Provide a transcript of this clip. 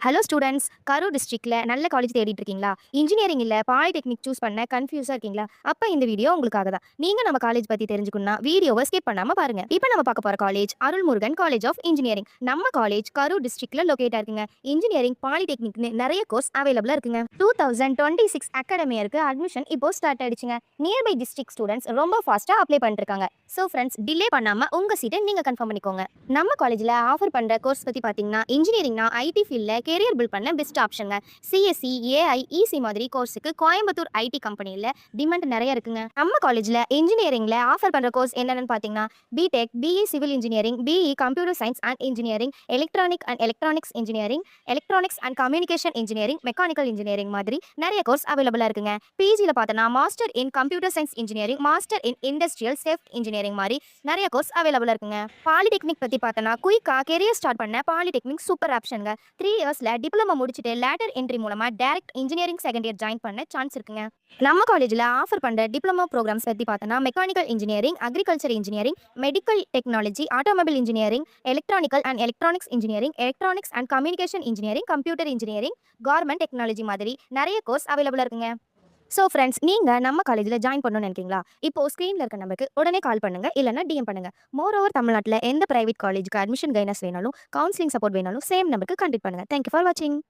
Hello students, Karur டிஸ்ட்ரிக்ட்ல நல்ல college தேடிட்டு இருக்கீங்களா? இன்ஜினியரிங் இல்ல பாலிடெக்னிக் சூஸ் பண்ண கன்ஃபியூஸா இருக்கீங்களா? அப்ப இந்த வீடியோ உங்களுக்காக தான். நீங்க நம்ம காலேஜ் பத்தி தெரிஞ்சுக்கணும்னா வீடியோவை ஸ்கிப் பண்ணாம பாருங்க. இப்போ நம்ம பார்க்க போற college Arulmurugan college of engineering. நம்ம காலேஜ் கரூர் டிஸ்ட்ரிக்ட்ல லொகேட் இருக்குங்க. இன்ஜினியரிங் பாலிடெக்னிக்னு நிறைய கோர்ஸ் அவைலபிளா இருக்குங்க. 2026 அகாடமி இருக்கு. அட்மிஷன் இப்போ ஸ்டார்ட் ஆயிடுச்சுங்க. நியர்பை டிஸ்ட்ரிக்ட் ஸ்டூடண்ட்ஸ் ரொம்ப ஃபாஸ்டா அப்ளை பண்ணிட்டு இருக்காங்க. ஸோ ஃப்ரெண்ட்ஸ், டிலே பண்ணாம உங்க சீட்டை நீங்க கன்ஃபார்ம் பண்ணிக்கோங்க. நம்ம காலேஜ்ல ஆஃபர் பண்ற கோர்ஸ் பத்தி பாத்தீங்கன்னா, இன்ஜினியரிங்னா ஐடி ஃபீல்ட்ல கேரியர் பில்ட் பண்ண பெஸ்ட் ஆப்ஷனுங்க. சிஎஸ்சி, ஏஐ, இசி மாதிரி கோர்ஸுக்கு கோயம்புத்தூர் ஐடி கம்பெனியில் டிமாண்ட் நிறைய இருக்குங்க. நம்ம காலேஜில் இன்ஜினியரிங்ல ஆஃபர் பண்ற கோர்ஸ் என்னென்னு பார்த்தீங்கன்னா, BTech, BE civil engineering, BE computer science and engineering, electronic and electronics engineering, electronics and communication engineering, mechanical engineering மாதிரி நிறைய கோர்ஸ் அவைலபிளா இருக்குங்க. பிஜியில் பார்த்தோன்னா master in computer science engineering, master in industrial safety engineering மாதிரி நிறைய கோர்ஸ் அவைலபிளா இருக்குங்க. பாலிடெக்னிக் பத்தி பார்த்தோன்னா, குயிக்கா கெரியர் ஸ்டார்ட் பண்ண பாலிடெக்னிக் சூப்பர் ஆப்ஷனுங்க. 3 இயர்ஸ்ல டிப்ளமோ முடிச்சுட்டு லேட்டர் என்ட்ரி மூலமா direct engineering second year join பண்ண சான்ஸ் இருக்குங்க. நம்ம காலேஜ்ல ஆஃபர் பண்ற டிப்ளமோ ப்ரோக்ராம்ஸ் பத்தி பார்த்தோன்னா, mechanical engineering, agriculture engineering, medical technology, automobile engineering, electronical and electronics engineering, electronics and communication engineering, computer engineering, garment technology மாதிரி நிறைய கோர்ஸ் அவைலபிளா இருக்குங்க. ஸோ ஃப்ரெண்ட்ஸ், நீங்க நம்ம காலேஜில் ஜாயின் பண்ணணும்னு நினைக்கிறீங்களா? இப்போ ஸ்க்ரீனில் இருக்க நம்பருக்கு உடனே கால் பண்ணுங்க, இல்லைன்னா டிஎம் பண்ணுங்க. மோர் ஓவர், தமிழ்நாட்டில் எந்த பிரைவேட் காலேஜுக்கு அட்மிஷன் கைடன்ஸ் வேணாலும், கவுன்சிலிங் சப்போர்ட் வேணாலும் சேம் நம்பருக்கு கான்டெக்ட் பண்ணுங்க. தேங்க்யூ ஃபார் வாட்சிங்.